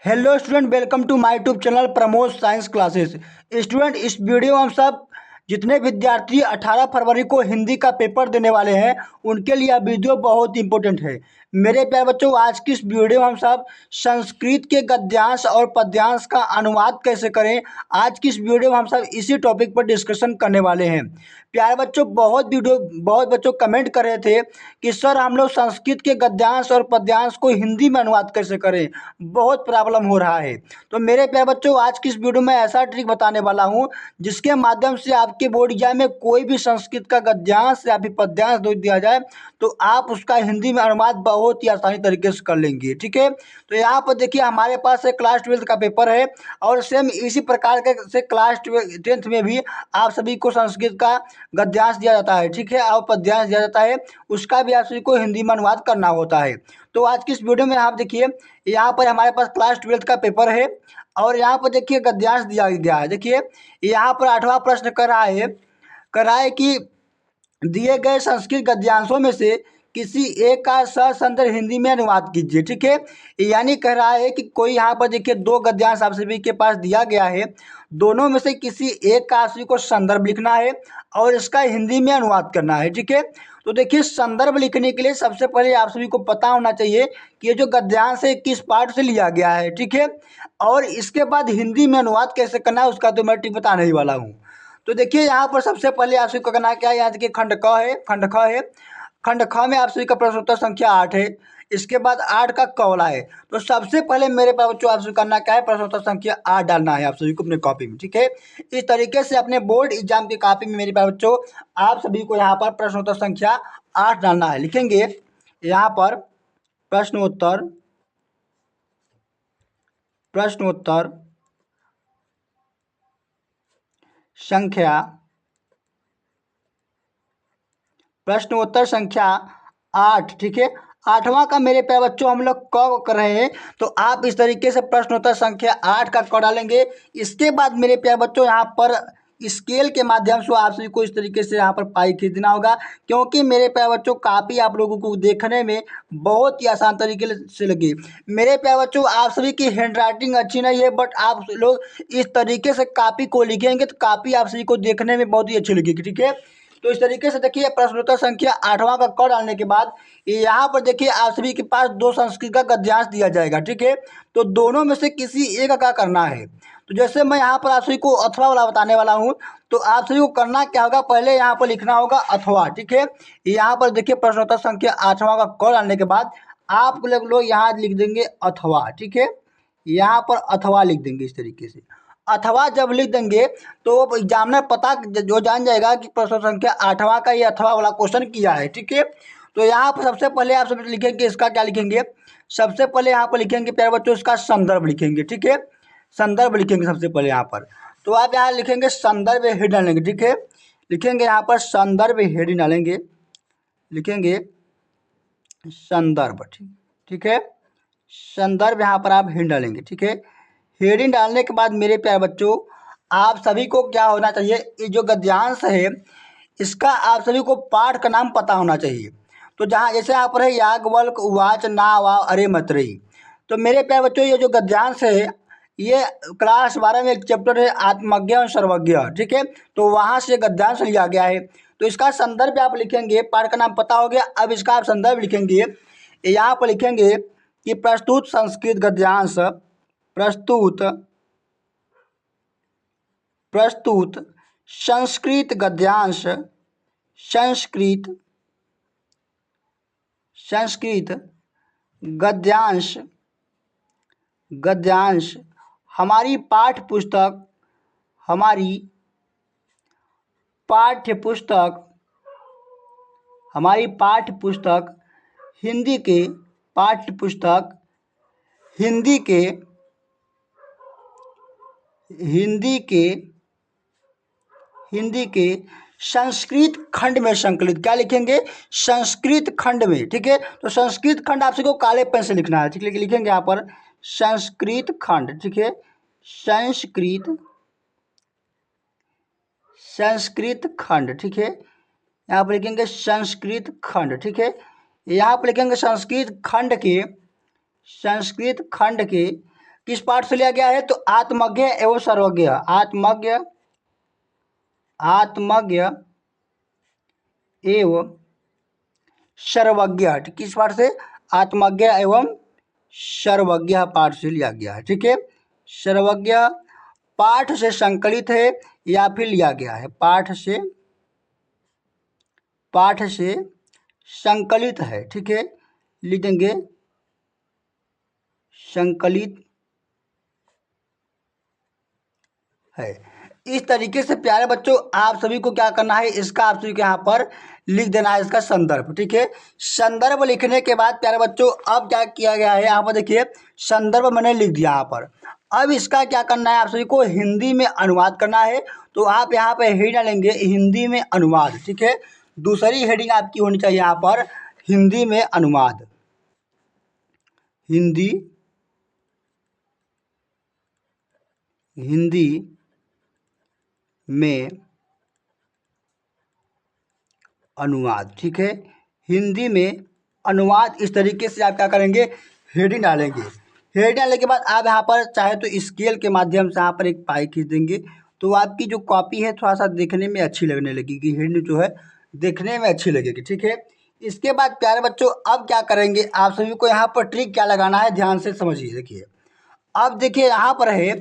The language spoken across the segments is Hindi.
Hello student, welcome to my YouTube channel Pramod science classes. Student, इस वीडियो में हम सब जितने विद्यार्थी 18 फरवरी को हिंदी का पेपर देने वाले हैं उनके लिए यह वीडियो बहुत इंपॉर्टेंट है। मेरे प्यारे बच्चों, आज की इस वीडियो में हम सब संस्कृत के गद्यांश और पद्यांश का अनुवाद कैसे करें, आज की इस वीडियो में हम सब इसी टॉपिक पर डिस्कशन करने वाले हैं। प्यारे बच्चों, बहुत बच्चों कमेंट कर रहे थे कि सर हम लोग संस्कृत के गद्यांश और पद्यांश को हिंदी में अनुवाद कैसे करें, बहुत प्रॉब्लम हो रहा है। तो मेरे प्यारे बच्चों, आज की इस वीडियो में ऐसा ट्रिक बताने वाला हूं जिसके माध्यम से आपके बोर्ड एग्जाम में कोई भी संस्कृत का गद्यांश या फिर पद्यांश दे दिया जाए तो आप उसका हिंदी में अनुवाद बहुत ही आसानी तरीके से कर लेंगे। ठीक है, तो यहाँ पर देखिए हमारे पास एक क्लास 12 का पेपर है और सेम इसी प्रकार के से क्लास 10th में भी आप सभी को संस्कृत का गद्यांश दिया जाता है। ठीक है, और पद्यांश दिया जाता है, उसका भी आप सभी को हिंदी में अनुवाद करना होता है। तो आज की इस वीडियो में आप देखिए यहाँ पर हमारे पास क्लास 12th का पेपर है और यहाँ पर देखिए गद्यांश दिया गया है। देखिए यहाँ पर 8वां प्रश्न कर रहा है कि दिए गए संस्कृत गद्यांशों में से किसी एक का ससंदर्भ हिंदी में अनुवाद कीजिए। ठीक है, यानी कह रहा है कि कोई यहाँ पर देखिए दो गद्यांश आप सभी के पास दिया गया है, दोनों में से किसी एक का आप सभी को संदर्भ लिखना है और इसका हिंदी में अनुवाद करना है। ठीक है, तो देखिए संदर्भ लिखने के लिए सबसे पहले आप सभी को पता होना चाहिए कि ये जो गद्यांश है किस पार्ट से लिया गया है। ठीक है, और इसके बाद हिंदी में अनुवाद कैसे करना है उसका तो मैं टिप बताने ही वाला हूँ। तो देखिए यहाँ पर सबसे पहले आप सभी को करना क्या है, यहाँ देखिए खंड क है, खंड ख में आप सभी का प्रश्न उत्तर संख्या 8 है। इसके बाद 8 का कौला है। तो सबसे पहले मेरे पास बच्चों आप सभी करना क्या है, प्रश्न उत्तर संख्या 8 डालना है आप सभी को अपने कॉपी में। ठीक है, इस तरीके से अपने बोर्ड एग्जाम की कॉपी में मेरे पास बच्चों आप सभी को यहाँ पर प्रश्न उत्तर संख्या 8 डालना है। लिखेंगे यहाँ पर प्रश्नोत्तर संख्या 8। ठीक है, 8वां का मेरे प्यारे बच्चों हम लोग क कर रहे हैं, तो आप इस तरीके से प्रश्नोत्तर संख्या 8 का क डालेंगे। इसके बाद मेरे प्यारे बच्चों यहाँ पर स्केल के माध्यम से आप सभी को इस तरीके से यहाँ पर पाई खींचना होगा, क्योंकि मेरे प्यारे बच्चों काफ़ी आप लोगों को देखने में बहुत ही आसान तरीके से लगे। मेरे प्यारे बच्चों, आप सभी की हैंड राइटिंग अच्छी नहीं है, बट आप लोग इस तरीके से कापी को लिखेंगे तो कापी आप सभी को देखने में बहुत ही अच्छी लगेगी। ठीक है, तो इस तरीके से देखिए प्रश्नोत्तर संख्या 8वां का क डालने के बाद यहाँ पर देखिए आप सभी के पास दो संस्कृत का गद्यांश दिया जाएगा। ठीक है, तो दोनों में से किसी एक का करना है। तो जैसे मैं यहाँ पर आप सभी को अथवा वाला बताने वाला हूँ, तो आप सभी को करना क्या होगा, पहले यहाँ पर लिखना होगा अथवा। ठीक है, यहाँ पर देखिए प्रश्नोत्तर संख्या 8वां का क डालने के बाद आप लोग यहाँ लिख देंगे अथवा। ठीक है, यहाँ पर अथवा लिख देंगे इस तरीके से। अथवा जब लिख देंगे तो एग्जामिनर पता जो जान जाएगा कि प्रश्न संख्या 8वां का ये अथवा वाला क्वेश्चन किया है। ठीक है, तो यहाँ पर सबसे पहले आप सब लिखेंगे, इसका क्या लिखेंगे, सबसे पहले यहाँ पर लिखेंगे प्यारे बच्चों इसका संदर्भ लिखेंगे। ठीक है, संदर्भ लिखेंगे सबसे पहले यहाँ पर। तो आप यहाँ लिखेंगे संदर्भ हेड डालेंगे। ठीक है, लिखेंगे यहाँ पर संदर्भ हेड डालेंगे, लिखेंगे संदर्भ। ठीक है, संदर्भ यहाँ पर आप हेड डालेंगे। ठीक है, हेडिंग डालने के बाद मेरे प्यारे बच्चों आप सभी को क्या होना चाहिए, ये जो गद्यांश है इसका आप सभी को पाठ का नाम पता होना चाहिए। तो जहाँ जैसे यहाँ पर है याज्ञवल्क्य उवाच ना वा अरे मतरेयी, तो मेरे प्यारे बच्चों ये जो गद्यांश है ये क्लास 12 में एक चैप्टर है आत्मज्ञ और सर्वज्ञ। ठीक है, तो वहाँ से गद्यांश लिया गया है। तो इसका संदर्भ आप लिखेंगे, पाठ का नाम पता हो गया, अब इसका आप संदर्भ लिखेंगे। यहाँ पर लिखेंगे कि प्रस्तुत संस्कृत गद्यांश, प्रस्तुत संस्कृत गद्यांश, संस्कृत गद्यांश हमारी पाठ्य पुस्तक हिंदी के संस्कृत खंड में संकलित, क्या लिखेंगे, संस्कृत खंड में। ठीक है, तो संस्कृत खंड आप सबको काले पेन से लिखना है। ठीक है, लिखेंगे यहाँ पर संस्कृत खंड। ठीक है, संस्कृत खंड। ठीक है, यहाँ पर लिखेंगे संस्कृत खंड। ठीक है, यहाँ पर लिखेंगे संस्कृत खंड के किस पाठ से लिया गया है? तो आत्मज्ञ एवं सर्वज्ञ, आत्मज्ञ, आत्मज्ञ एवं सर्वज्ञ, किस पाठ से? आत्मज्ञ एवं सर्वज्ञ पाठ से लिया गया है। ठीक है, सर्वज्ञ पाठ से संकलित है या फिर लिया गया है? पाठ से, पाठ से संकलित है। ठीक है, लिख देंगे संकलित है। इस तरीके से प्यारे बच्चों आप सभी को क्या करना है, इसका आप सभी को यहाँ पर लिख देना है इसका संदर्भ। ठीक है, संदर्भ लिखने के बाद प्यारे बच्चों अब क्या किया गया है, यहाँ पर देखिए संदर्भ मैंने लिख दिया यहाँ पर। अब इसका क्या करना है, आप सभी को हिंदी में अनुवाद करना है। तो आप यहाँ पर हेडिंग डालेंगे हिंदी में अनुवाद। ठीक है, दूसरी हेडिंग आपकी होनी चाहिए यहाँ पर हिंदी में अनुवाद, हिंदी, हिंदी में अनुवाद। ठीक है, हिंदी में अनुवाद, इस तरीके से आप क्या करेंगे, हेडिंग डालेंगे। हेडिंग डालने के बाद आप यहाँ पर चाहे तो स्केल के माध्यम से यहाँ पर एक पाई खींच देंगे, तो आपकी जो कॉपी है थोड़ा सा देखने में अच्छी लगने लगेगी, हेडिंग जो है देखने में अच्छी लगेगी। ठीक है, इसके बाद प्यारे बच्चों अब क्या करेंगे, आप सभी को यहाँ पर ट्रिक क्या लगाना है, ध्यान से समझिए। देखिए अब देखिए यहाँ पर है,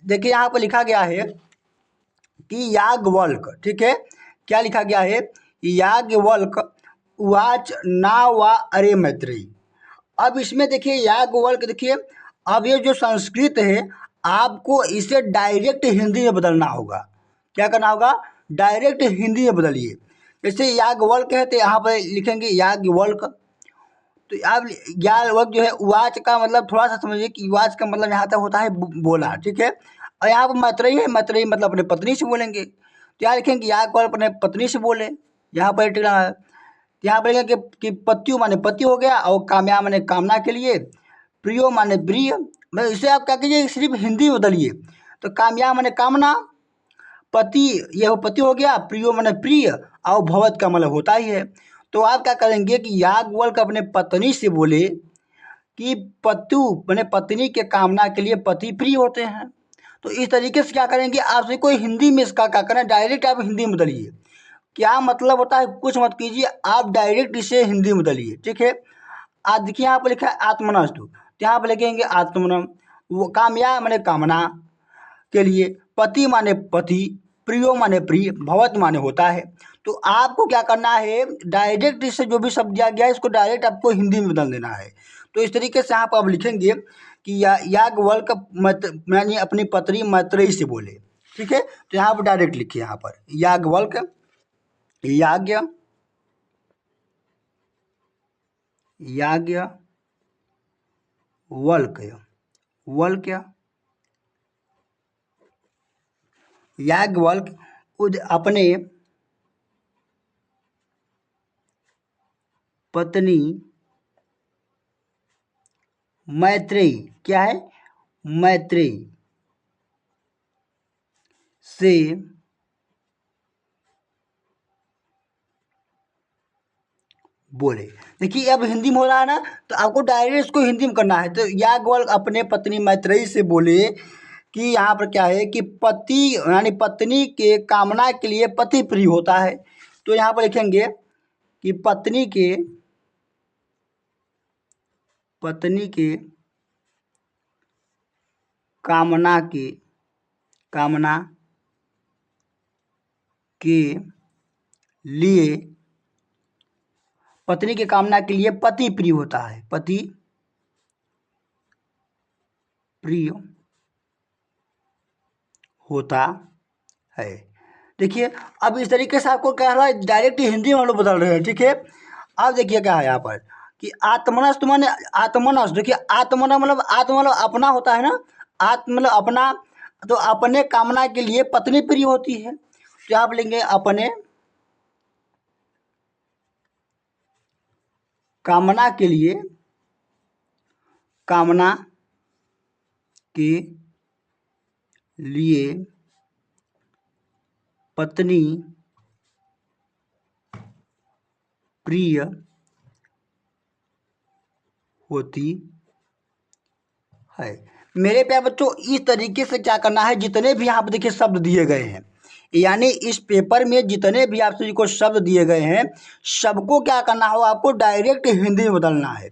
देखिए यहाँ पर लिखा गया है कि याज्ञवल्क। ठीक है, क्या लिखा गया है, याज्ञवल्क उवाच ना वा अरे मैत्रेयी। अब इसमें देखिए याज्ञवल्क, देखिए अब ये जो संस्कृत है आपको इसे डायरेक्ट हिंदी में बदलना होगा। क्या करना होगा, डायरेक्ट हिंदी में बदलिए। जैसे याज्ञवल्क है तो यहाँ पर लिखेंगे याज्ञवल्क। तो आप याज्ञवल्क जो है उवाच का मतलब थोड़ा सा समझिए कि उवाच का मतलब यहाँ तक होता है बोला। ठीक है, और यहाँ पर मैत्रेयी है, मैत्रेयी मतलब अपने पत्नी से बोलेंगे। तो यहाँ लिखेंगे याज्ञवल्क अपने पत्नी से बोले, यहाँ पर टिका है। यहाँ पर लिखेंगे कि पत्यु माने पति हो गया, और काम्या माने कामना के लिए, प्रियो माने प्रिय। मतलब इसे आप क्या कीजिए सिर्फ हिंदी में बदलिए। तो काम्या माने कामना, पति यह पति हो गया, प्रियो माने प्रिय, और भवत का मतलब होता ही है। तो आप क्या करेंगे कि याज्ञवल्क अपने पत्नी से बोले कि पत्यु माने पत्नी के कामना के लिए पति प्रिय होते हैं। तो इस तरीके से क्या करेंगे, आपसे कोई हिंदी में इसका क्या करें, डायरेक्ट आप हिंदी में बदलिए। क्या मतलब होता है, कुछ मत कीजिए, आप डायरेक्ट इसे हिंदी में बदलिए। ठीक है, आज देखिए यहाँ पर लिखा है आत्मनस्तु, तो यहाँ पर लिखेंगे आत्मनम। वो कामया माने कामना के लिए, पति माने पति, प्रियो माने प्रिय, भवत माने होता है। तो आपको क्या करना है, डायरेक्ट इससे जो भी शब्द दिया गया है इसको डायरेक्ट आपको हिंदी में बदल देना है। तो इस तरीके से आप अब लिखेंगे कि याज्ञवल्क यानी अपनी पत्नी मैत्रेयी से बोले। ठीक है, तो यहाँ पर डायरेक्ट लिखिए, यहाँ पर याज्ञवल्क, याज्ञ, याज्ञवल्क, वल्क, याज्ञवल्क अपने पत्नी मैत्रेयी, क्या है, मैत्रेयी से बोले। देखिए अब हिंदी में हो रहा है ना, तो आपको डायरेक्ट इसको हिंदी में करना है। तो याज्ञवल्क अपने पत्नी मैत्रेयी से बोले कि यहाँ पर क्या है कि पति यानी पत्नी के कामना के लिए पति प्रिय होता है। तो यहाँ पर लिखेंगे कि पत्नी के कामना के लिए, पत्नी के कामना के लिए पति प्रिय होता है, पति प्रिय होता है। देखिए अब इस तरीके से आपको क्या है, डायरेक्ट हिंदी में हम लोग बदल रहे हैं। ठीक है, अब देखिए क्या है यहाँ पर कि आत्मनस्त माने, आत्मनस्त देखिए आत्मना मतलब आत्म मतलब अपना होता है ना, आत्म मतलब अपना। तो अपने कामना के लिए पत्नी प्रिय होती है, तो आप लेंगे अपने कामना के लिए, कामना के लिए पत्नी प्रिय होती है। मेरे प्यारे बच्चों इस तरीके से क्या करना है, जितने भी यहाँ पर देखिए शब्द दिए गए हैं, यानी इस पेपर में जितने भी आप सभी को शब्द दिए गए हैं, सबको क्या करना हो, आपको डायरेक्ट हिंदी में बदलना है।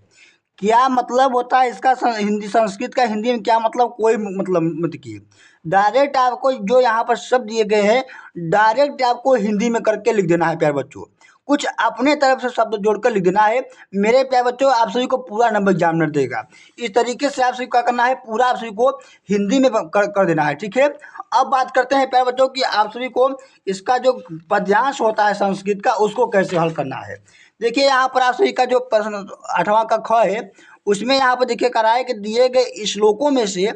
क्या मतलब होता है इसका, हिंदी संस्कृत का हिंदी में क्या मतलब, कोई मतलब मत कीजिए। डायरेक्ट आपको जो यहाँ पर शब्द दिए गए हैं, डायरेक्ट आपको हिंदी में करके लिख देना है प्यारे बच्चों। कुछ अपने तरफ से शब्द जोड़कर लिख देना है। मेरे प्यारे बच्चों आप सभी को पूरा नंबर एग्जामिनर देगा। इस तरीके से आप सभी को क्या करना है, पूरा आप सभी को हिंदी में कर देना है, ठीक है। अब बात करते हैं प्यारे बच्चों कि आप सभी को इसका जो पद्यांश होता है संस्कृत का, उसको कैसे हल करना है। देखिए यहाँ पर आप सभी का जो प्रश्न 8वां का ख है, उसमें यहाँ पर देखिए करा है कि दिए गए श्लोकों में से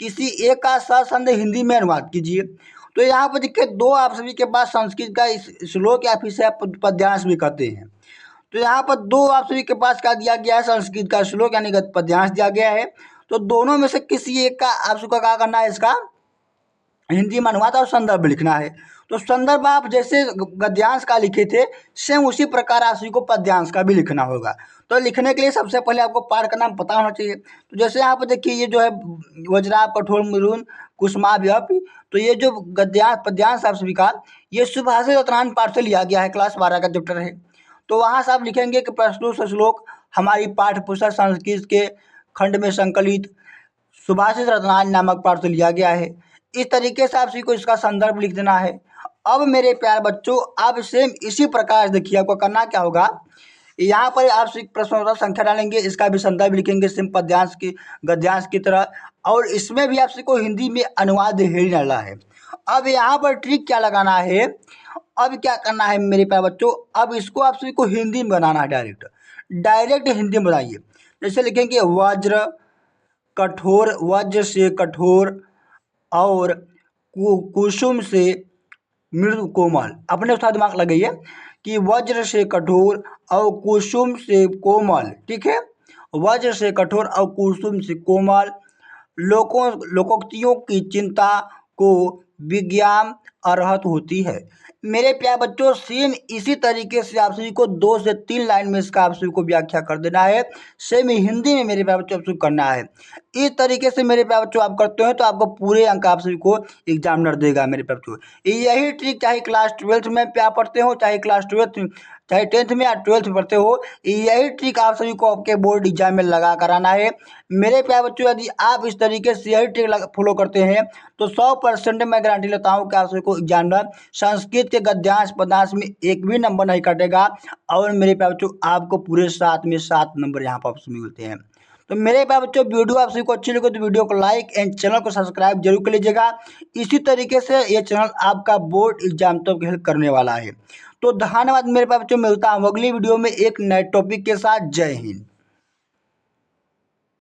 किसी एक का सशब्द हिंदी में अनुवाद कीजिए। तो यहाँ पर देखिए दो आप सभी के पास संस्कृत का श्लोक या फिर से पद्यांश भी कहते हैं। तो यहाँ पर दो आप सभी के पास क्या दिया गया है, संस्कृत का श्लोक यानी कि पद्यांश दिया गया है। तो दोनों में से किसी एक का आप सबका क्या करना है, इसका हिंदी में अनुवाद और संदर्भ लिखना है। तो संदर्भ आप जैसे गद्यांश का लिखे थे, सेम उसी प्रकार आप सभी को पद्यांश का भी लिखना होगा। तो लिखने के लिए सबसे पहले आपको पाठ का नाम पता होना चाहिए। तो जैसे यहाँ पर देखिए ये जो है वज्राप कठोर मरून कुसुमाभ्यपि, तो ये जो गद्यांश पद्यांश आप सभी का, ये सुभाषित रत्नान पाठ से लिया गया है, क्लास 12 का चैप्टर है। तो वहाँ से आप लिखेंगे कि प्रस्तुत श्लोक हमारी पाठ्य पुस्तक संस्कृत के खंड में संकलित सुभाषित रत्नान नामक पाठ से लिया गया है। इस तरीके से आप सभी को इसका संदर्भ लिख देना है। अब मेरे प्यारे बच्चों, अब सेम इसी प्रकार देखिए आपको करना क्या होगा, यहाँ पर आप सभी प्रश्नोत्तर संख्या डालेंगे, इसका भी संदर्भ लिखेंगे सेम पद्यांश की गद्यांश की तरह, और इसमें भी आप सभी को हिंदी में अनुवाद ही डालना है। अब यहाँ पर ट्रिक क्या लगाना है, अब क्या करना है मेरे प्यारे बच्चों, अब इसको आप सभी को हिंदी में बनाना है, डायरेक्ट हिंदी में बनाइए। जैसे लिखेंगे वज्र कठोर, वज्र से कठोर और कुसुम से मृदु कोमल। अपने उसका दिमाग लगाइए कि वज्र से कठोर और कुसुम से कोमल, ठीक है। वज्र से कठोर और कुसुम से कोमल, लोकोक्तियों की चिंता को विज्ञान अर्हत होती है। मेरे प्यारे बच्चों सेम इसी तरीके से आप सभी को 2 से 3 लाइन में इसका आप सभी को व्याख्या कर देना है। सेम हिंदी में मेरे प्यारे बच्चों आप सभी करना है। इस तरीके से मेरे प्यारे बच्चों आप करते हो तो आपको पूरे अंक आप सभी को एग्जामिनर देगा मेरे प्यारे बच्चों। यही ट्रिक चाहे क्लास 12 में क्या पढ़ते हो, चाहे क्लास 12 चाहे 10th में या 12th में पढ़ते हो, यही ट्रिक आप सभी को आपके बोर्ड एग्जाम में लगा कर आना है। मेरे प्यारे बच्चों यदि आप इस तरीके से यही ट्रिक फॉलो करते हैं तो 100% मैं गारंटी लेता हूँ कि आप सभी को एग्जामिनर संस्कृत के गद्यांश पद्यांश में एक भी नंबर नहीं कटेगा, और मेरे प्यारे बच्चों आपको पूरे 7 में 7 नंबर यहाँ पर आपसे मिलते हैं। तो मेरे प्यारे बच्चों वीडियो आप सभी को अच्छी लगे तो वीडियो को लाइक एंड चैनल को सब्सक्राइब जरूर कर लीजिएगा। इसी तरीके से ये चैनल आपका बोर्ड एग्जाम तक हेल्प करने वाला है। तो धन्यवाद मेरे प्यारे बच्चों, मिलता हूँ अगली वीडियो में एक नए टॉपिक के साथ। जय हिंद।